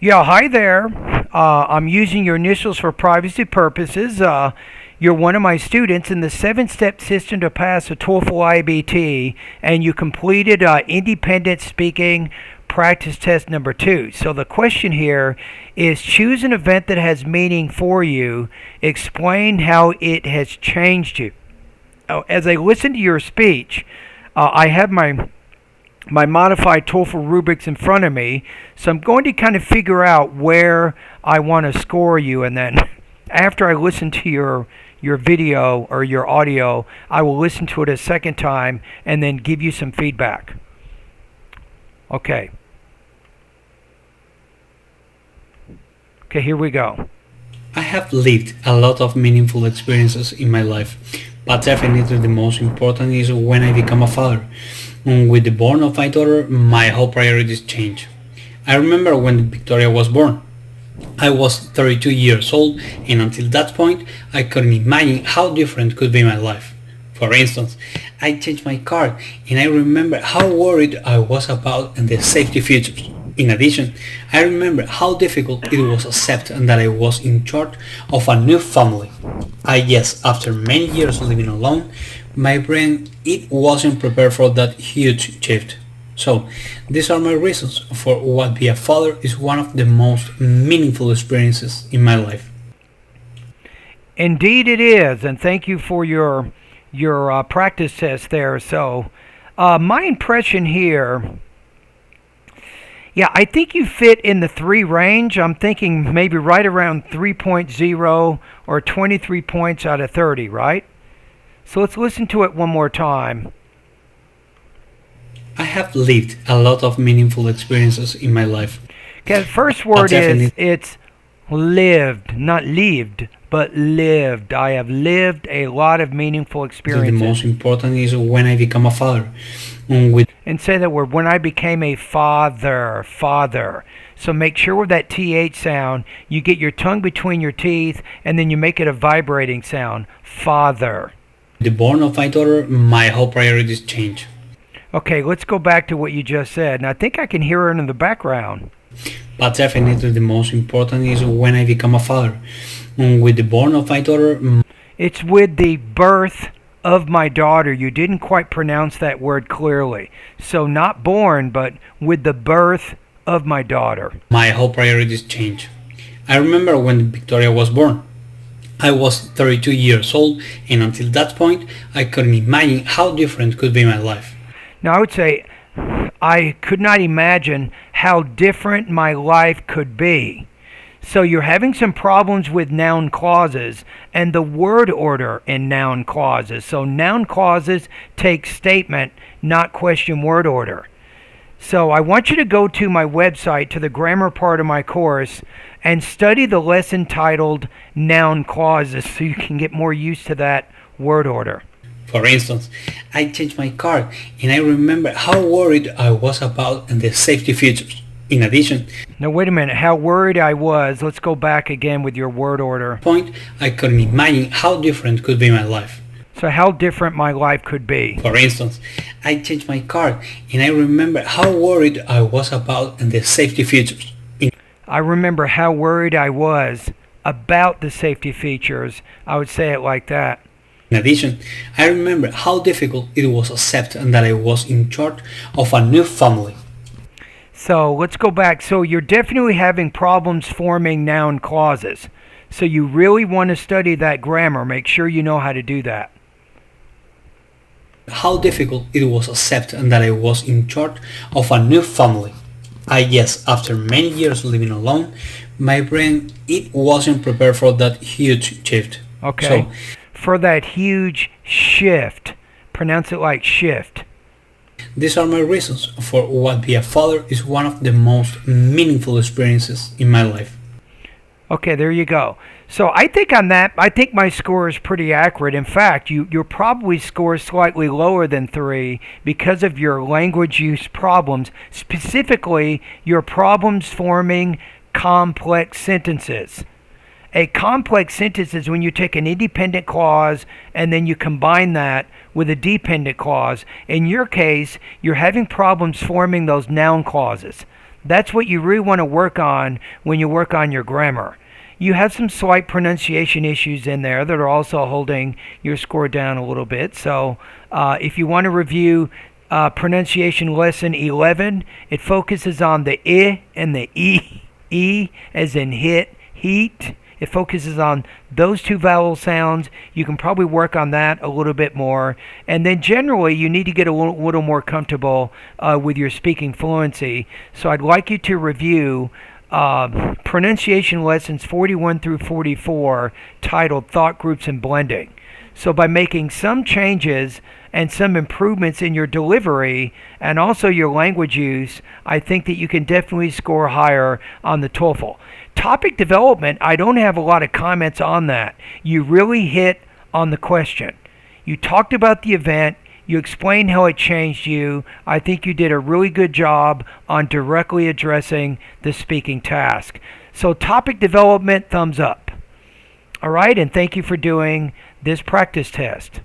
Yeah, hi there. I'm using your initials for privacy purposes. You're one of my students in the seven-step system to pass a TOEFL IBT, and you completed independent speaking practice test number 2. So the question here is choose an event that has meaning for you. Explain how it has changed you. As I listen to your speech, I have my modified TOEFL rubrics in front of me, so I'm going to kind of figure out where I want to score you, and then after I listen to your video or your audio, I will listen to it a second time and then give you some feedback. Okay. Okay, here we go. I have lived a lot of meaningful experiences in my life, but definitely the most important is when I become a father. With the born of my daughter, my whole priorities change. I remember when Victoria was born. I was 32 years old, and until that point, I couldn't imagine how different could be my life. For instance, I changed my car, and I remember how worried I was about the safety features. In addition, I remember how difficult it was to accept that I was in charge of a new family. I guess after many years living alone, my brain it wasn't prepared for that huge shift. So these are my reasons for what being a father is one of the most meaningful experiences in my life. Indeed, it is, and thank you for your practice test there. So, my impression here. Yeah, I think you fit in the 3 range. I'm thinking maybe right around 3.0 or 23 points out of 30, right? So let's listen to it one more time. I have lived a lot of meaningful experiences in my life. Okay, the first But word is definitely it's lived, not lived, but lived. I have lived a lot of meaningful the experiences. most important is when I become a father. With And say that word when I became a father. So make sure with that TH sound, you get your tongue between your teeth and then you make it a vibrating sound. Father. the born of my daughter, my whole priorities change. Okay, let's go back to what you just said. And I think I can hear it in the background. But definitely the most important is when I become a father. With the born of my daughter, It's with the birth of my daughter. You didn't quite pronounce that word clearly. So not born, but with the birth of my daughter. my whole priorities change. I remember when Victoria was born. I was 32 years old, and until that point, I couldn't imagine how different could be my life. Now, I would say I could not imagine how different my life could be. So you're having some problems with noun clauses and the word order in noun clauses. So noun clauses take statement, not question word order. So I want you to go to my website, to the grammar part of my course, and study the lesson titled Noun Clauses so you can get more used to that word order. For instance, I changed my car, and I remember how worried I was about the safety features. In addition, Now wait a minute, how worried I was. Let's go back again with your word order. point I couldn't imagine how different could be my life. So how different my life could be. For instance, I changed my car, and I remember how worried I was about the safety features. I remember how worried I was about the safety features. I would say it like that. In addition, I remember how difficult it was to accept that I was in charge of a new family. So let's go back. So you're definitely having problems forming noun clauses. So you really want to study that grammar. Make sure you know how to do that. How difficult it was to accept that I was in charge of a new family. I guess after many years living alone, my brain it wasn't prepared for that huge shift. Okay. So For that huge shift. Pronounce it like shift. these are my reasons for what being a father is one of the most meaningful experiences in my life. Okay, there you go. So I think on that, I think my score is pretty accurate. In fact, you'll probably score slightly lower than 3 because of your language use problems, specifically your problems forming complex sentences. A complex sentence is when you take an independent clause and then you combine that with a dependent clause. In your case, you're having problems forming those noun clauses. That's what you really want to work on when you work on your grammar. You have some slight pronunciation issues in there that are also holding your score down a little bit. So if you want to review pronunciation lesson 11, it focuses on the I and the E as in hit, heat. It focuses on those two vowel sounds. You can probably work on that a little bit more. And then generally, you need to get a little more comfortable with your speaking fluency. So I'd like you to review pronunciation lessons 41 through 44 titled Thought Groups and Blending. So by making some changes and some improvements in your delivery and also your language use, I think that you can definitely score higher on the TOEFL. Topic development, I don't have a lot of comments on that. You really hit on the question. You talked about the event. You explained how it changed you. I think you did a really good job on directly addressing the speaking task. So topic development, thumbs up. All right, and thank you for doing this practice test.